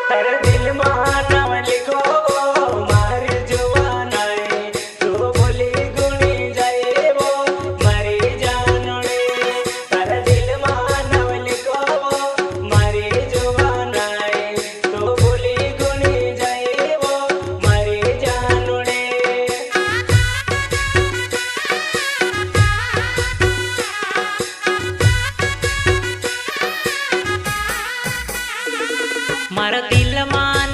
તારા દિલમાં નામ લીખો મારી જવાનાએ તું ભૂલી ગુણી જાય એવો મારી જાનડે તારા દિલમાં નામ લીખો મારી જવાનાએ તું ભૂલી ગુણી જાય એવો મારી જાનડે મારા દિલમાં